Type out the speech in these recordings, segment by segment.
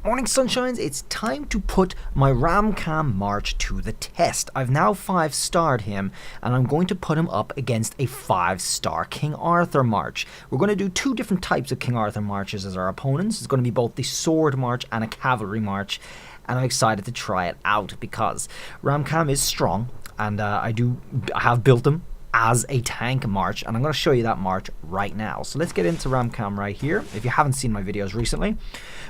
Morning sunshines, it's time to put my Kham march to the test. I've now 5-starred him and I'm going to put him up against a 5-star King Arthur march. We're going to do two different types of King Arthur marches as our opponents. It's going to be both the sword march and a cavalry march, and I'm excited to try it out because Kham is strong and I have built him as a tank march, and I'm going to show you that march right now. So let's get into Kham right here. If you haven't seen my videos recently,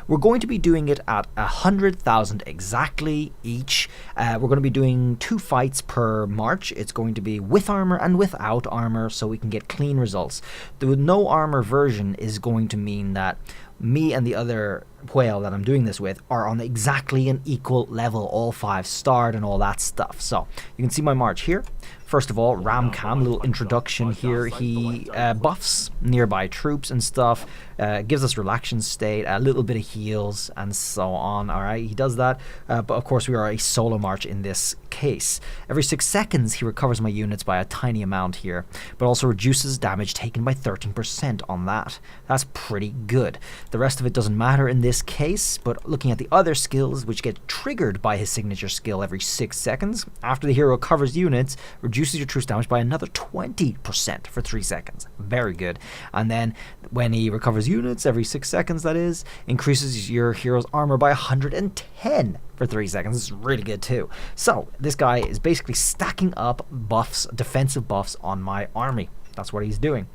we're going to be doing it at 100,000 exactly each. We're going to be doing 2 fights per march. It's going to be with armor and without armor, so we can get clean results. The no armor version is going to mean that me and the other whale that I'm doing this with are on exactly an equal level, all 5-starred and all that stuff. So you can see my march here. First of all, Kham, little introduction here. He buffs nearby troops and stuff, gives us relaxation state, a little bit of heals and so on. Alright, he does that, but of course we are a solo march in this case. Every 6 seconds he recovers my units by a tiny amount here, but also reduces damage taken by 13% on that. That's pretty good. The rest of it doesn't matter in this case, but looking at the other skills, which get triggered by his signature skill every 6 seconds, after the hero covers units, reduces your troops damage by another 20% for 3 seconds. Very good. And then when he recovers units every 6 seconds, that is, increases your hero's armor by 110 for 3 seconds. This is really good too. So this guy is basically stacking up buffs, defensive buffs on my army. That's what he's doing.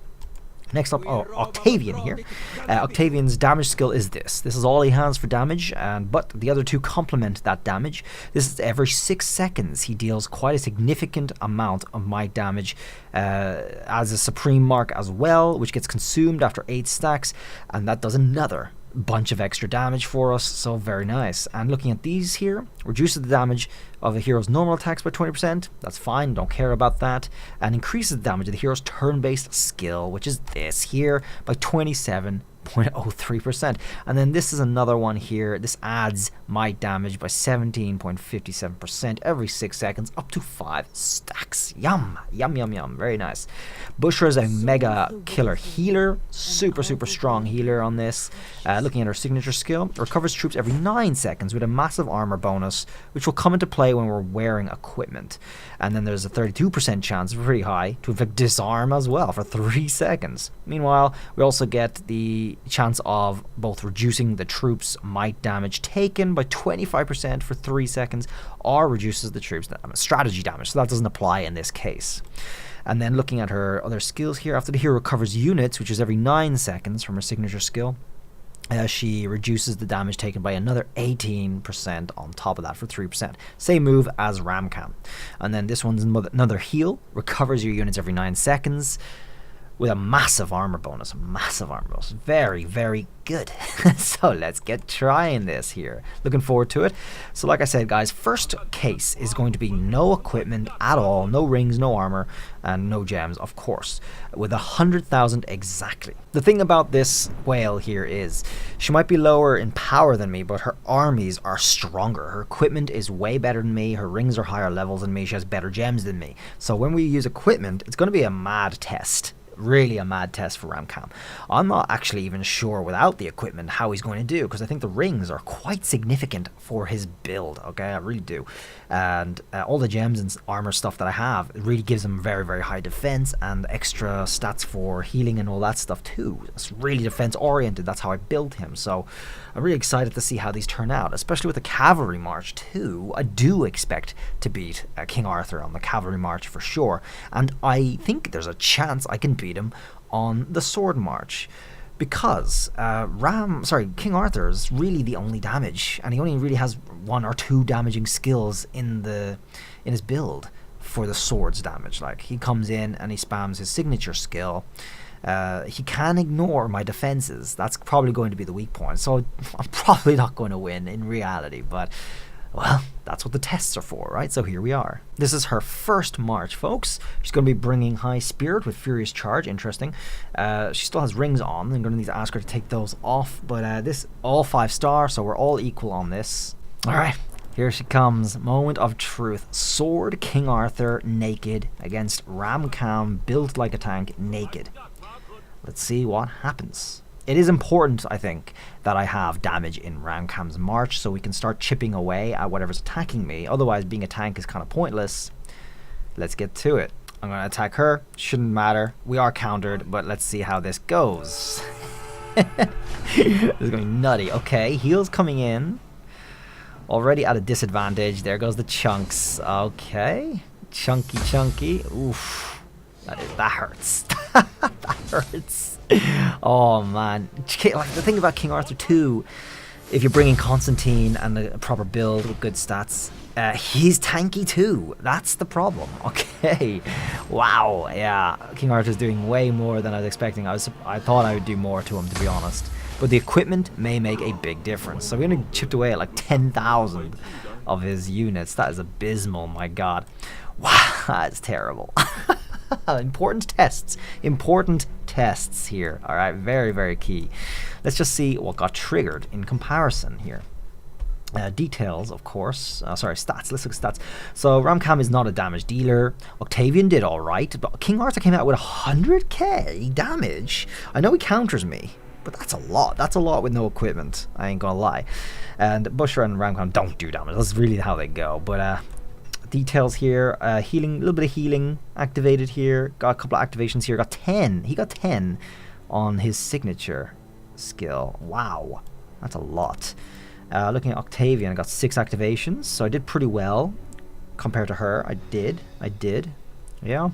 Next up, Octavian here. Octavian's damage skill is this. This is all he has for damage, but the other two complement that damage. This is every 6 seconds. He deals quite a significant amount of my damage as a supreme mark as well, which gets consumed after 8 stacks, and that does another bunch of extra damage for us, so very nice. And looking at these here, reduces the damage of the hero's normal attacks by 20%, that's fine, don't care about that, and increases the damage of the hero's turn-based skill, which is this here, by 27.03%. And then this is another one here. This adds my damage by 17.57% every 6 seconds, up to 5 stacks. Yum, yum, yum, yum. Very nice. Bushra is a mega killer healer, super strong healer on this. Looking at her signature skill, recovers troops every 9 seconds with a massive armor bonus, which will come into play when we're wearing equipment. And then there's a 32% chance, pretty high, to inflict disarm as well for 3 seconds. Meanwhile, we also get the chance of both reducing the troops' might damage taken by 25% for 3 seconds, or reduces the troops' strategy damage, so that doesn't apply in this case. And then looking at her other skills here, after the hero recovers units, which is every 9 seconds from her signature skill, she reduces the damage taken by another 18% on top of that for 3%. Same move as Kham. And then this one's another heal, recovers your units every 9 seconds, with a massive armor bonus. Very good. So let's get trying this here. Looking forward to it. So like I said, guys, first case is going to be no equipment at all, no rings, no armor, and no gems, of course, with 100,000 exactly. The thing about this whale here is she might be lower in power than me, but her armies are stronger. Her equipment is way better than me. Her rings are higher levels than me. She has better gems than me. So when we use equipment, it's going to be a mad test. Really a mad test for Kham. I'm not actually even sure without the equipment how he's going to do, because I think the rings are quite significant for his build. Okay, I really do. And all the gems and armor stuff that I have, it really gives him very high defense and extra stats for healing and all that stuff too. It's really defense oriented. That's how I built him. So I'm really excited to see how these turn out, especially with the cavalry march too. I do expect to beat King Arthur on the cavalry march for sure, and I think there's a chance I can beat him on the sword march, because King Arthur is really the only damage, and he only really has 1 or 2 damaging skills in his build for the swords damage. Like, he comes in and he spams his signature skill. He can ignore my defenses. That's probably going to be the weak point, so I'm probably not going to win in reality, but well, that's what the tests are for, right? So here we are. This is her first march, folks. She's going to be bringing High Spirit with Furious Charge. Interesting. She still has rings on. I'm going to need to ask her to take those off, but this all 5-star, so we're all equal on this. All right, here she comes. Moment of truth. Sword King Arthur naked against Kham built like a tank naked. Let's see what happens. it is important, I think, that I have damage in Ramkham's march so we can start chipping away at whatever's attacking me. Otherwise, being a tank is kind of pointless. Let's get to it. I'm going to attack her. Shouldn't matter. We are countered, but let's see how this goes. This is going nutty. Okay, heals coming in. Already at a disadvantage. There goes the chunks. Okay. Chunky. Oof. That hurts. That hurts. Oh, man. Like, the thing about King Arthur 2, if you're bringing Constantine and a proper build with good stats, he's tanky too. That's the problem. Okay. Wow. Yeah. King Arthur's doing way more than I was expecting. I thought I would do more to him, to be honest. But the equipment may make a big difference. So we're going to chip away at like 10,000 of his units. That is abysmal. My God. Wow. That's terrible. Important tests here. All right. Very, very key. Let's just see what got triggered in comparison here. Details, of course. Sorry, stats. Let's look at stats. So Ramkham is not a damage dealer. Octavian did all right, but King Arthur came out with 100k damage. I know he counters me, but that's a lot. That's a lot with no equipment. I ain't gonna lie. And Bushra and Ramkham don't do damage. That's really how they go. But details here. Healing, a little bit of healing activated here. Got a couple of activations here. Got 10. He got 10 on his signature skill. Wow, that's a lot. Looking at Octavian, I got 6 activations, so I did pretty well compared to her. I did, yeah.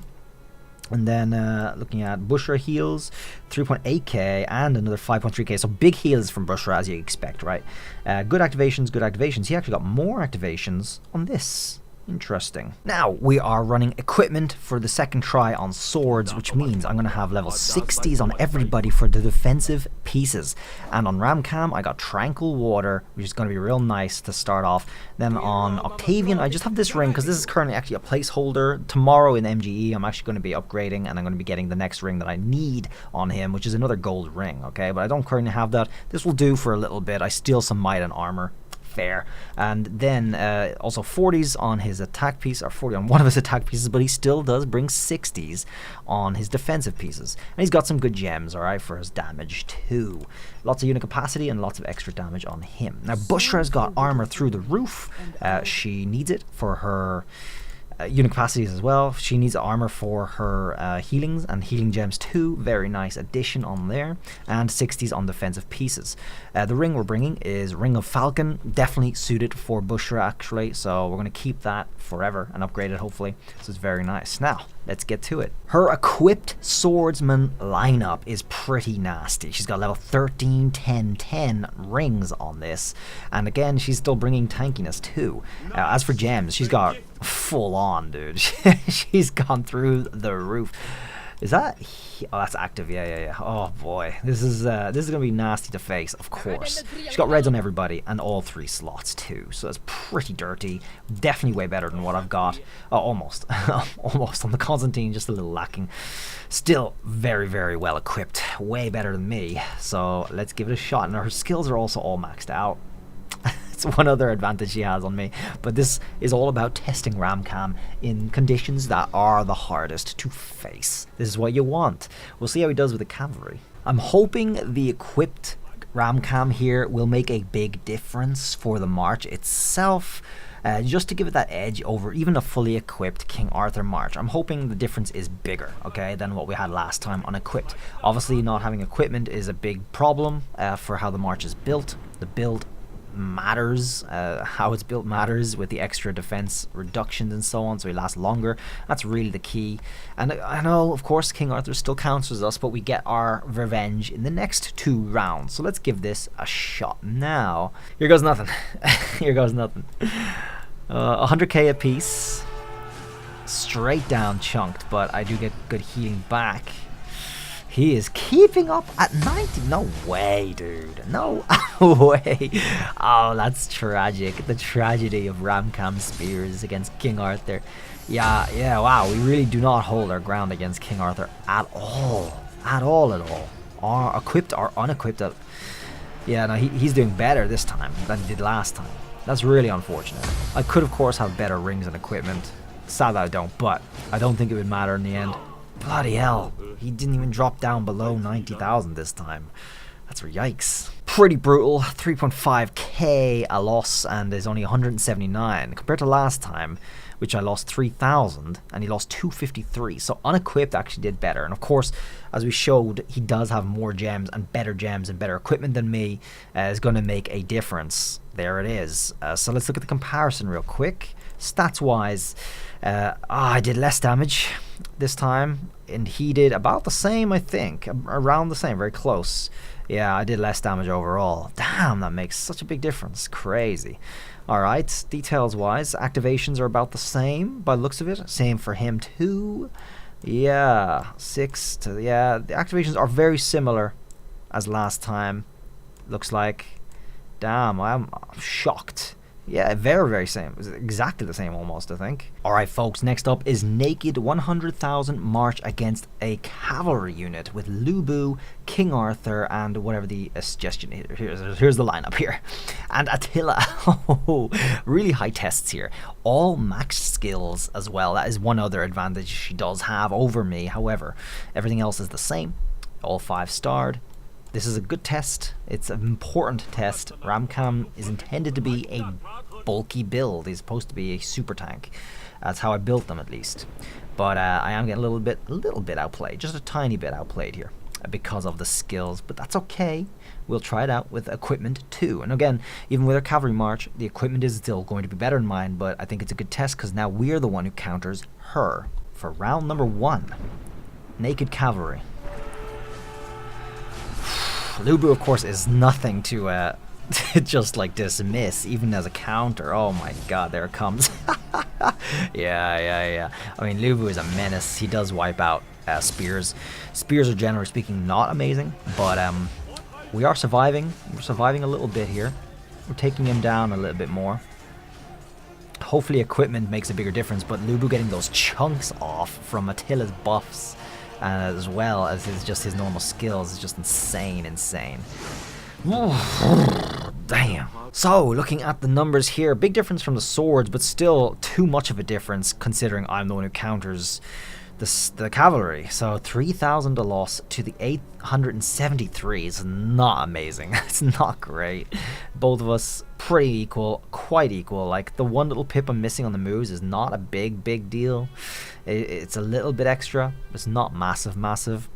And then looking at Bushra heals, 3.8k and another 5.3k, so big heals from Bushra as you expect, right? Good activations. He actually got more activations on this. Interesting. Now we are running equipment for the second try on swords, which means I'm going to have level 60s on everybody for the defensive pieces. And on Ramkham I got Tranquil Water, which is going to be real nice to start off. Then on Octavian I just have this ring because this is currently actually a placeholder. Tomorrow in MGE I'm actually going to be upgrading and I'm going to be getting the next ring that I need on him, which is another gold ring, okay? But I don't currently have that. This will do for a little bit. I steal some might and armor. Fair. And then also 40s on his attack piece, or 40 on one of his attack pieces, but he still does bring 60s on his defensive pieces. And he's got some good gems, alright, for his damage too. Lots of unit capacity and lots of extra damage on him. Now Bushra's got armor through the roof. She needs it for her unit capacities as well. She needs armor for her healings and healing gems too. Very nice addition on there. And 60s on defensive pieces. The ring we're bringing is Ring of Falcon. Definitely suited for Bushra actually. So we're going to keep that forever and upgrade it hopefully. So it's very nice. Now let's get to it. Her equipped swordsman lineup is pretty nasty. She's got level 13, 10, 10 rings on this. And again, she's still bringing tankiness too. As for gems, she's got full on, dude. She's gone through the roof. Is that? Oh, that's active. Yeah. Oh boy, this is gonna be nasty to face. Of course, she's got reds on everybody and all 3 slots too. So that's pretty dirty. Definitely way better than what I've got. Oh, almost, almost on the Constantine, just a little lacking. Still very, very well equipped. Way better than me. So let's give it a shot. And her skills are also all maxed out. It's one other advantage she has on me, but this is all about testing Ramkham in conditions that are the hardest to face. This is what you want. We'll see how he does with the cavalry. I'm hoping the equipped Ramkham here will make a big difference for the march itself, just to give it that edge over even a fully equipped King Arthur march. I'm hoping the difference is bigger, okay, than what we had last time unequipped. Obviously not having equipment is a big problem for how the march is built. The build matters, how it's built matters with the extra defense reductions and so on, so he lasts longer. That's really the key. And I know, of course, King Arthur still counters us, but we get our revenge in the next 2 rounds. So let's give this a shot now. Here goes nothing. Here goes nothing. 100k a piece, straight down chunked, but I do get good healing back. He is keeping up at 90. No way, dude. No way. Oh, that's tragic. The tragedy of Ramkham spears against King Arthur. Yeah, wow. We really do not hold our ground against King Arthur at all. At all. Or equipped or unequipped. Yeah, no, he's doing better this time than he did last time. That's really unfortunate. I could, of course, have better rings and equipment. Sad that I don't, but I don't think it would matter in the end. Bloody hell, he didn't even drop down below 90,000 this time. That's yikes. Pretty brutal. 3.5k a loss, and there's only 179 compared to last time, which I lost 3,000 and he lost 253. So unequipped actually did better. And of course, as we showed, he does have more gems and better equipment than me. Is going to make a difference. There it is. So let's look at the comparison real quick. Stats wise, I did less damage this time, and he did about the same, I think, around the same, very close. Yeah, I did less damage overall. Damn, that makes such a big difference. Crazy. Alright, details wise, activations are about the same by the looks of it. Same for him too. Yeah, the activations are very similar as last time. Looks like. Damn, I'm shocked. Yeah, very same. It's exactly the same almost, I think. Alright folks, next up is Naked 100,000 March against a Cavalry unit with Lubu, King Arthur, and whatever the suggestion is. Here's the lineup here. And Attila. Really high tests here. All maxed skills as well. That is one other advantage she does have over me. However, everything else is the same. All 5-starred. This is a good test. It's an important test. Kham is intended to be a bulky build. He's supposed to be a super tank. That's how I built them, at least. But I am getting a little bit outplayed, just a tiny bit outplayed here because of the skills. But that's okay. We'll try it out with equipment too. And again, even with our cavalry march, the equipment is still going to be better than mine. But I think it's a good test because now we're the one who counters her for round number 1. Naked cavalry. Lubu, of course, is nothing to just like dismiss, even as a counter. Oh my god, there it comes. yeah. I mean, Lubu is a menace. He does wipe out spears. Spears are, generally speaking, not amazing, but we are surviving. We're surviving a little bit here. We're taking him down a little bit more. Hopefully equipment makes a bigger difference, but Lubu getting those chunks off from Attila's buffs, as well as his normal skills, is just insane. Damn. So, looking at the numbers here, big difference from the swords, but still too much of a difference considering I'm the one who counters the cavalry. So 3,000 a loss to the 873 is not amazing. It's not great. Both of us pretty equal, quite equal. Like, the one little pip I'm missing on the moves is not a big deal. It's a little bit extra. It's not massive.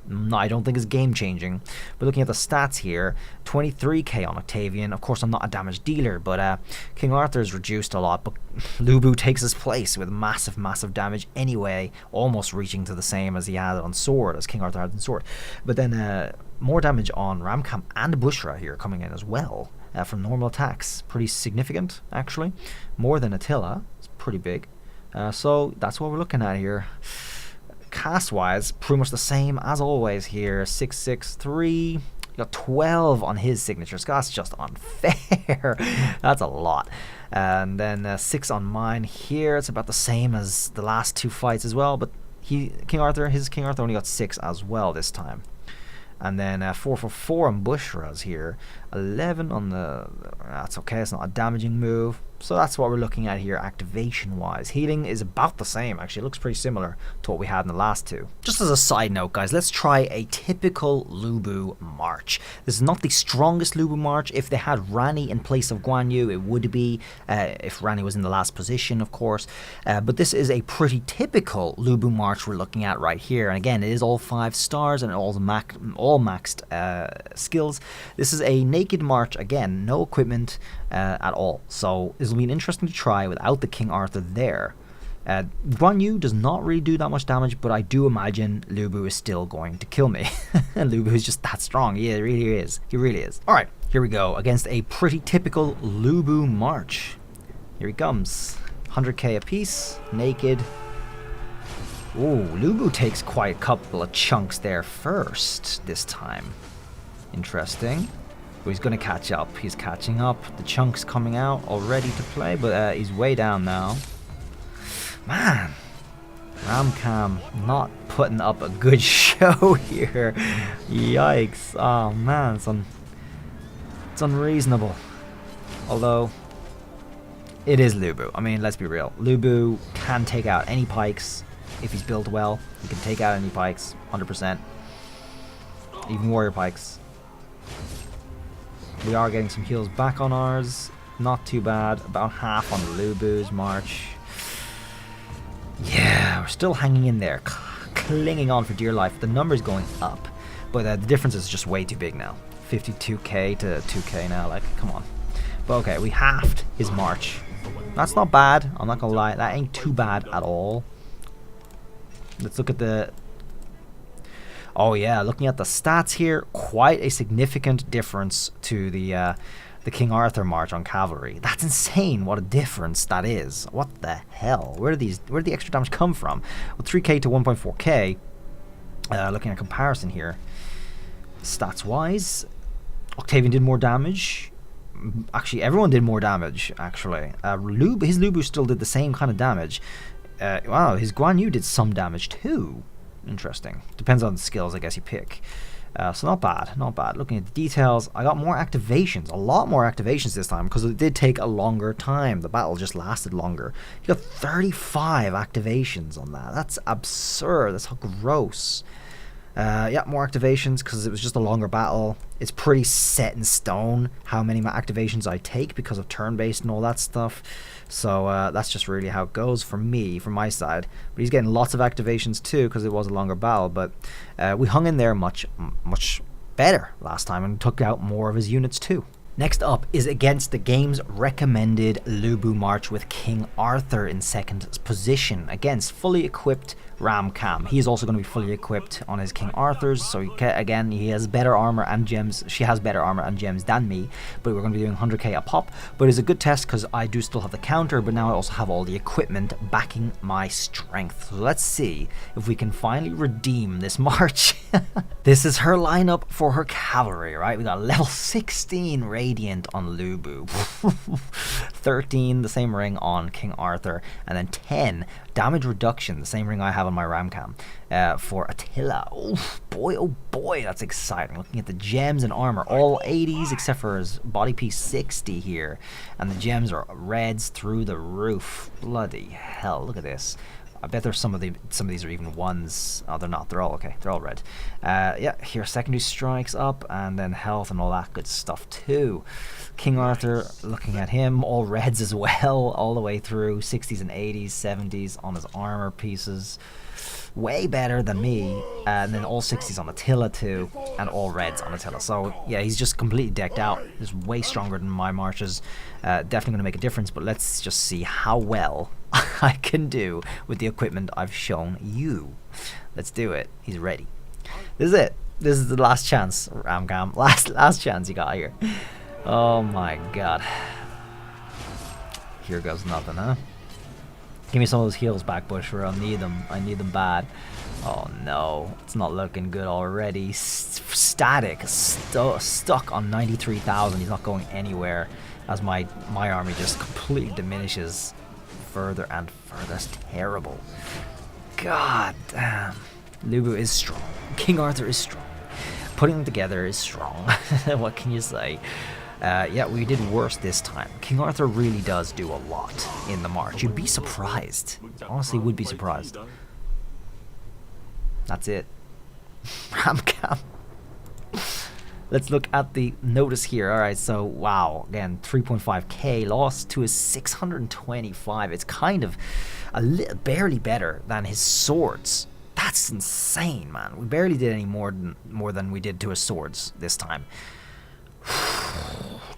No, I don't think it's game changing. But looking at the stats here, 23k on Octavian. Of course, I'm not a damage dealer, but King Arthur is reduced a lot. But Lubu takes his place with massive damage anyway, almost reaching to the same as he had on sword, as King Arthur had on sword. But then more damage on Kham and Bushra here coming in as well from normal attacks. Pretty significant, actually. More than Attila. It's pretty big. So that's what we're looking at here. Cast wise, pretty much the same as always here. 663. Got 12 on his signature. So that's just unfair. That's a lot. And then 6 on mine here. It's about the same as the last 2 fights as well. But his King Arthur only got 6 as well this time. And then 4 for 4 on Bushra's here. 11 on the... That's okay, it's not a damaging move. So that's what we're looking at here activation-wise. Healing is about the same, actually. It looks pretty similar to what we had in the last 2. Just as a side note, guys, let's try a typical Lubu march. This is not the strongest Lubu march. If they had Rani in place of Guan Yu, it would be. If Rani was in the last position, of course. But this is a pretty typical Lubu march we're looking at right here. And again, it is all 5 stars and all maxed skills. This is a naked march, again, no equipment at all. So this will be interesting to try without the King Arthur there. Guan Yu does not really do that much damage, but I do imagine Lubu is still going to kill me. Lubu is just that strong. Yeah, he really is. He really is. Alright, here we go against a pretty typical Lubu march. Here he comes. 100k apiece, naked. Ooh, Lubu takes quite a couple of chunks there first this time. Interesting. Oh, he's going to catch up. He's catching up. The chunks coming out all ready to play, but he's way down now. Man, Kham not putting up a good show here. Yikes. Oh man, it's unreasonable. Although, it is Lubu. I mean, let's be real. Lubu can take out any pikes if he's built well. He can take out any pikes, 100%. Even warrior pikes. We are getting some heals back on ours. Not too bad. About half on the Lubu's march. Yeah, we're still hanging in there. Clinging on for dear life. The number's going up. But the difference is just way too big now. 52k to 2k now. Like, come on. But okay, we halved his march. That's not bad. I'm not gonna lie. That ain't too bad at all. Let's look at the... Oh yeah, looking at the stats here, quite a significant difference to the King Arthur march on Cavalry. That's insane. What a difference that is. What the hell? Where did the extra damage come from? Well, 3k to 1.4k. Looking at comparison here, stats wise, Octavian did more damage. Actually, everyone did more damage. Actually, his Lubu still did the same kind of damage. Wow, his Guan Yu did some damage too. Interesting. Depends on the skills, I guess, you pick. So not bad, not bad. Looking at the details, I got more activations, a lot more activations this time, because it did take a longer time. The battle just lasted longer. You got 35 activations on that. That's absurd. That's how gross. Yeah, more activations because it was just a longer battle. It's pretty set in stone how many activations I take because of turn-based and all that stuff. So that's just really how it goes for me, from my side. But he's getting lots of activations too because it was a longer battle. But we hung in there much better last time and took out more of his units too. Next up is against the game's recommended Lubu march with King Arthur in second position against fully equipped Ram Kham. He's also going to be fully equipped on his King Arthur's, so again, he has better armor and gems. She has better armor and gems than me, but we're going to be doing 100k a pop. But it's a good test because I do still have the counter, but now I also have all the equipment backing my strength. So let's see if we can finally redeem this march. This is her lineup for her cavalry, right? We got level 16 Radiant on Lubu, 13 the same ring on King Arthur, and then 10 damage reduction, the same ring I have on my Ramcam, for Attila. Oh boy, that's exciting. Looking at the gems and armor, all 80s except for his body piece 60 here, and the gems are reds through the roof. Bloody hell, look at this. I bet there's some of these are even ones. Oh, they're not. They're all okay. They're all red. Yeah, here secondary strikes up, and then health and all that good stuff too. King Arthur, looking at him, all reds as well, all the way through 60s and 80s, 70s on his armor pieces. Way better than me, and then all 60s on Attila too, and all reds on Attila. So yeah, he's just completely decked out. He's way stronger than my marches. Definitely going to make a difference, but let's just see how well I can do with the equipment I've shown you. Let's do it. He's ready. This is it. This is the last chance, Ramcam. Last chance you got here. Oh my god. Here goes nothing, huh? Give me some of those heals back, Busher. I'll need them. I need them bad. Oh no, it's not looking good already. Static, stuck on 93,000. He's not going anywhere as my army just completely diminishes further and further. That's terrible. God damn. Lubu is strong. King Arthur is strong. Putting them together is strong. What can you say? Yeah, we did worse this time. King Arthur really does do a lot in the march. You'd be surprised. Honestly, would be surprised. That's it. Ramcam. Let's look at the notice here. Alright, so wow, again, 3.5k loss to his 625. It's kind of barely better than his swords. That's insane, man. We barely did any more than we did to his swords this time.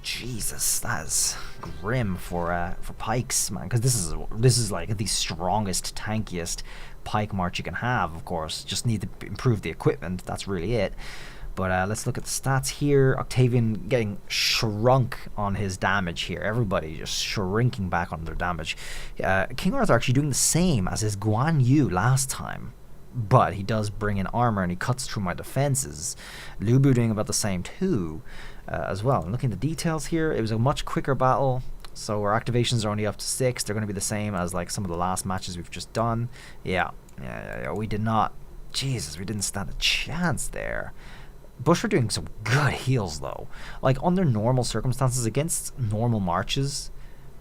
Jesus, that is grim for pikes, man. Because this is like the strongest, tankiest pike march you can have. Of course, just need to improve the equipment. That's really it. But let's look at the stats here. Octavian getting shrunk on his damage here. Everybody just shrinking back on their damage. King Arthur actually doing the same as his Guan Yu last time. But he does bring in armor and he cuts through my defenses. Lubu doing about the same too, as well. And looking at the details here, it was a much quicker battle. So our activations are only up to 6. They're going to be the same as like some of the last matches we've just done. Yeah. We did not. Jesus, we didn't stand a chance there. Bush are doing some good heals though. Like under normal circumstances against normal marches,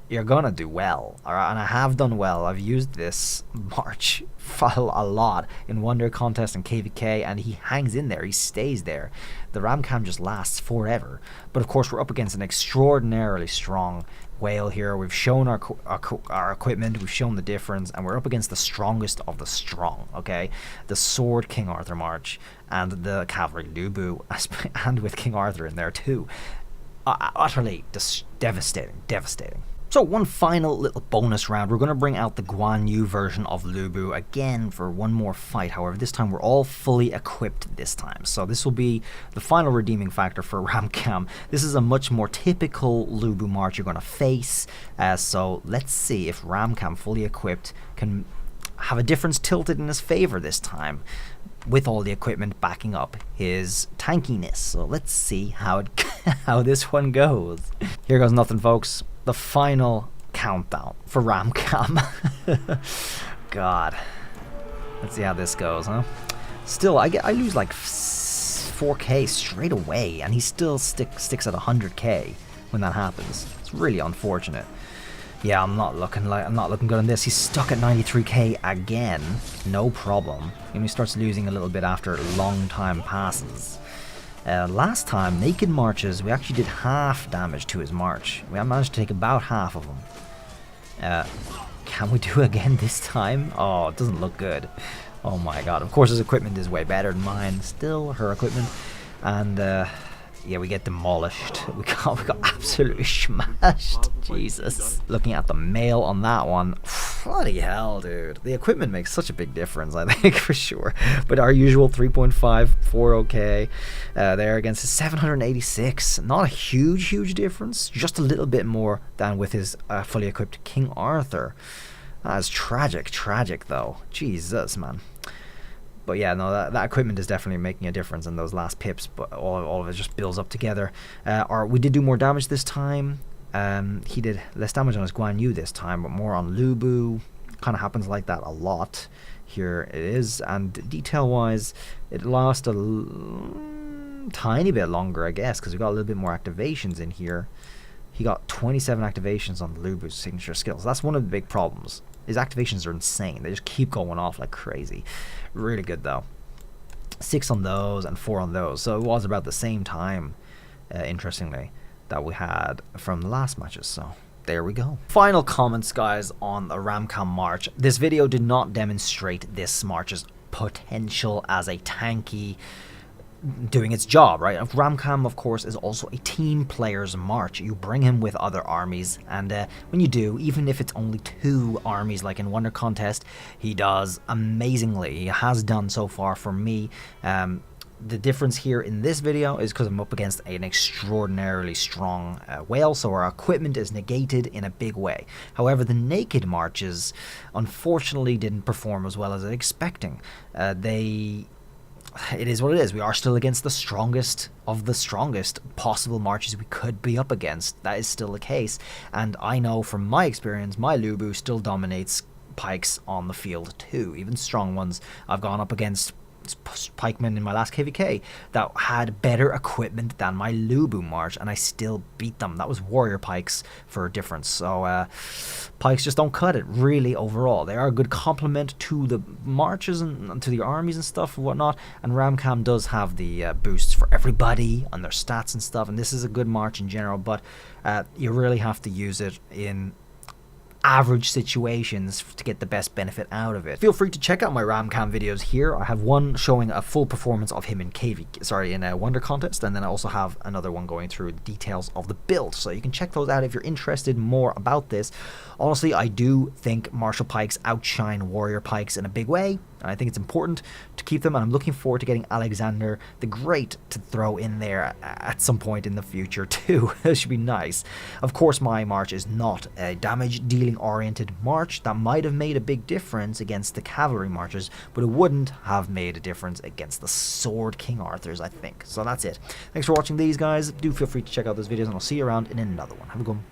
you're gonna do well, alright? And I have done well. I've used this march file a lot in Wonder Contest and KVK, and he hangs in there, he stays there. The ram cam just lasts forever. But of course we're up against an extraordinarily strong whale here. We've shown our equipment, we've shown the difference, and we're up against the strongest of the strong, okay? The Sword King Arthur March and the Cavalry Lubu, and with King Arthur in there too. Utterly devastating. So one final little bonus round. We're going to bring out the Guan Yu version of Lubu again for one more fight. However, this time we're all fully equipped this time. So this will be the final redeeming factor for Ramcam. This is a much more typical Lubu march you're going to face. So let's see if Ramcam fully equipped can have a difference tilted in his favor this time, with all the equipment backing up his tankiness. So let's see how this one goes. Here goes nothing, folks. The final countdown for Ramcam. God. Let's see how this goes, huh? Still, I lose like 4k straight away, and he still sticks at 100k when that happens. It's really unfortunate. Yeah, I'm not looking good on this. He's stuck at 93k again. No problem. And he starts losing a little bit after a long time passes. Last time, naked marches, we actually did half damage to his march. We managed to take about half of them. Can we do it again this time? Oh, it doesn't look good. Oh my god. Of course his equipment is way better than mine. Still, her equipment. And yeah, we get demolished. We got absolutely smashed. Jesus. Looking at the mail on that one. Bloody hell, dude. The equipment makes such a big difference, I think, for sure. But our usual 3.5, 4 okay. There against his 786. Not a huge difference. Just a little bit more than with his fully equipped King Arthur. That is tragic though. Jesus, man. But yeah, no, that equipment is definitely making a difference in those last pips, but all of it just builds up together. We did do more damage this time. He did less damage on his Guan Yu this time, but more on Lubu. Kind of happens like that a lot. Here it is, and detail-wise, it lasted a tiny bit longer, I guess, because we got a little bit more activations in here. He got 27 activations on Lubu's signature skills. That's one of the big problems. His activations are insane. They just keep going off like crazy. Really good though. 6 on those and 4 on those. So it was about the same time, interestingly, that we had from the last matches. So there we go. Final comments, guys, on the Ramcam March. This video did not demonstrate this March's potential as a tanky doing its job, right? Ramcam, of course, is also a team player's march. You bring him with other armies, and when you do, even if it's only 2 armies like in Wonder Contest, he does amazingly. He has done so far for me. The difference here in this video is because I'm up against an extraordinarily strong whale, so our equipment is negated in a big way. However, the naked marches unfortunately didn't perform as well as I was expecting. It is what it is. We are still against the strongest of the strongest possible marches we could be up against. That is still the case. And I know from my experience, my Lubu still dominates pikes on the field too. Even strong ones. I've gone up against pikemen in my last KVK that had better equipment than my Lubu march, and I still beat them. That was warrior pikes for a difference. So pikes just don't cut it really overall. They are a good complement to the marches and to the armies and stuff and whatnot, and Ramcam does have the boosts for everybody on their stats and stuff, and this is a good march in general, but you really have to use it in average situations to get the best benefit out of it. Feel free to check out my Ramcam videos here. I have one showing a full performance of him in in a Wonder Contest, and then I also have another one going through the details of the build, so you can check those out if you're interested more about this. Honestly, I do think martial pikes outshine warrior pikes in a big way, and I think it's important to keep them, and I'm looking forward to getting Alexander the Great to throw in there at some point in the future too. That should be nice. Of course, my march is not a damage dealing oriented march. That might have made a big difference against the cavalry marches, but it wouldn't have made a difference against the Sword King Arthurs, I think. So that's it. Thanks for watching these, guys. Do feel free to check out those videos, and I'll see you around in another one. Have a good one. Bye.